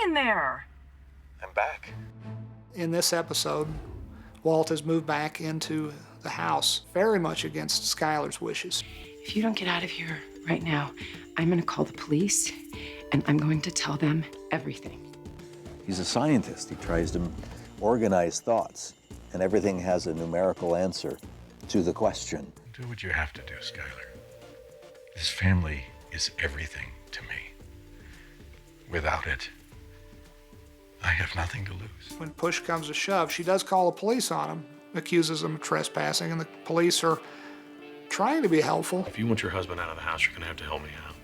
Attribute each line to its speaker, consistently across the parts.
Speaker 1: in there?
Speaker 2: I'm back.
Speaker 3: In this episode, Walt has moved back into the house, very much against Skylar's wishes.
Speaker 4: If you don't get out of here right now, I'm gonna call the police, and I'm going to tell them everything.
Speaker 2: He's a scientist. He tries to organize thoughts, and everything has a numerical answer to the question.
Speaker 5: Do what you have to do, Skylar. This family is everything to me. Without it, I have nothing to lose.
Speaker 3: When push comes to shove, she does call the police on him, accuses him of trespassing, and the police are trying to be helpful.
Speaker 5: If you want your husband out of the house, you're gonna have to help me out.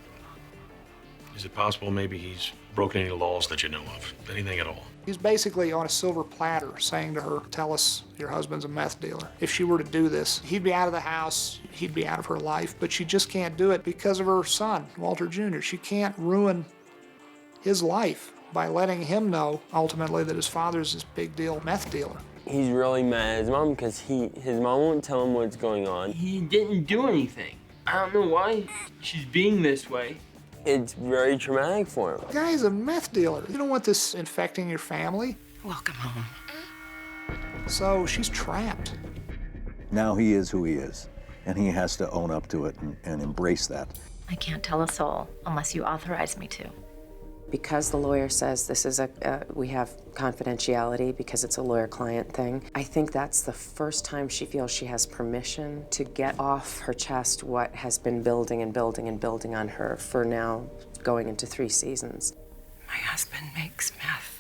Speaker 5: Is it possible maybe he's broken any laws that you know of? Anything at all?
Speaker 3: He's basically on a silver platter saying to her, tell us your husband's a meth dealer. If she were to do this, he'd be out of the house, he'd be out of her life, but she just can't do it because of her son, Walter Jr. She can't ruin his life by letting him know, ultimately, that his father's this big deal meth dealer.
Speaker 6: He's really mad at his mom because his mom won't tell him what's going on.
Speaker 7: He didn't do anything. I don't know why she's being this way.
Speaker 6: It's very traumatic for him.
Speaker 3: The guy's a meth dealer. You don't want this infecting your family.
Speaker 4: Welcome home.
Speaker 3: So she's trapped.
Speaker 2: Now he is who he is, and he has to own up to it and embrace that.
Speaker 8: I can't tell a soul unless you authorize me to.
Speaker 4: Because the lawyer says this is we have confidentiality because it's a lawyer-client thing, I think that's the first time she feels she has permission to get off her chest what has been building and building and building on her for now going into 3 seasons. My husband makes meth.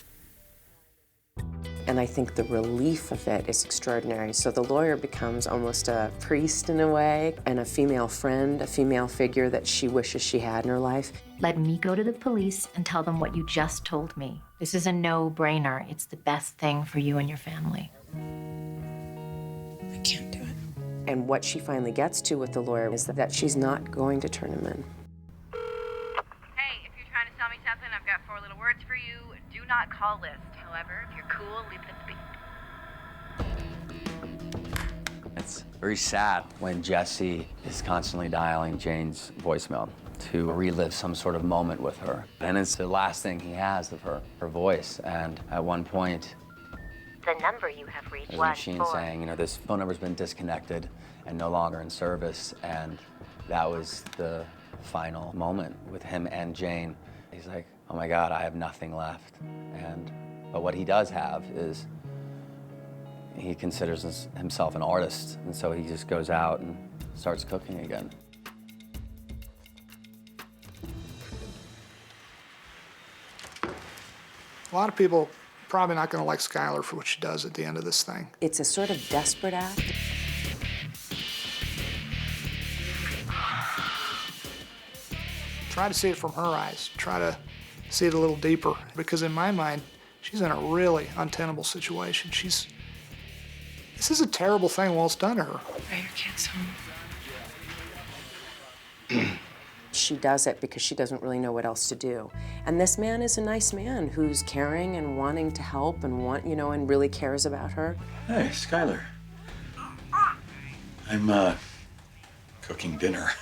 Speaker 4: And I think the relief of it is extraordinary. So the lawyer becomes almost a priest in a way, and a female friend, a female figure that she wishes she had in her life.
Speaker 8: Let me go to the police and tell them what you just told me. This is a no-brainer. It's the best thing for you and your family.
Speaker 4: I can't do it. And what she finally gets to with the lawyer is that she's not going to turn him in.
Speaker 1: Hey, if you're trying to sell me something, I've got 4 little words for you. Do not call list. However, if you're cool, leave it at the beep.
Speaker 9: It's very sad when Jesse is constantly dialing Jane's voicemail to relive some sort of moment with her. And it's the last thing he has of her voice. And at one point,
Speaker 8: The number you have reached
Speaker 9: there's a machine saying, you know, this phone number's been disconnected and no longer in service. And that was the final moment with him and Jane. He's like, oh my God, I have nothing left. But what he does have is he considers himself an artist. And so he just goes out and starts cooking again.
Speaker 3: A lot of people probably not going to like Skylar for what she does at the end of this thing.
Speaker 4: It's a sort of desperate act.
Speaker 3: Try to see it from her eyes. Try to see it a little deeper, because in my mind, she's in a really untenable situation. This is a terrible thing Walt's done to her.
Speaker 4: Are your kids home? She does it because she doesn't really know what else to do. And this man is a nice man who's caring and wanting to help and and really cares about her.
Speaker 5: Hey, Skylar. I'm, cooking dinner.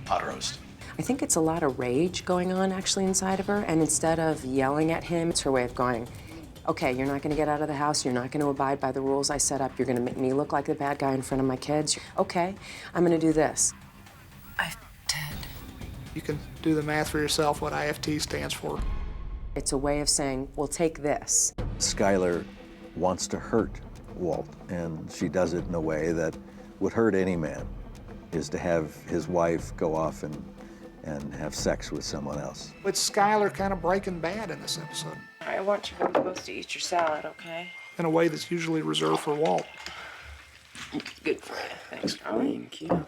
Speaker 5: Pot roast.
Speaker 4: I think it's a lot of rage going on actually inside of her, and instead of yelling at him, it's her way of going, okay, you're not gonna get out of the house, you're not gonna abide by the rules I set up, you're gonna make me look like the bad guy in front of my kids. Okay, I'm gonna do this. I did.
Speaker 3: You can do the math for yourself what I.F.T stands for.
Speaker 4: It's a way of saying, well, take this.
Speaker 2: Skylar wants to hurt Walt, and she does it in a way that would hurt any man, is to have his wife go off and have sex with someone else.
Speaker 3: It's Skylar kind of breaking bad in this episode.
Speaker 7: I want you both to eat your salad, okay?
Speaker 3: In a way that's usually reserved for Walt.
Speaker 7: Good for you. Thanks, darling. Thank you.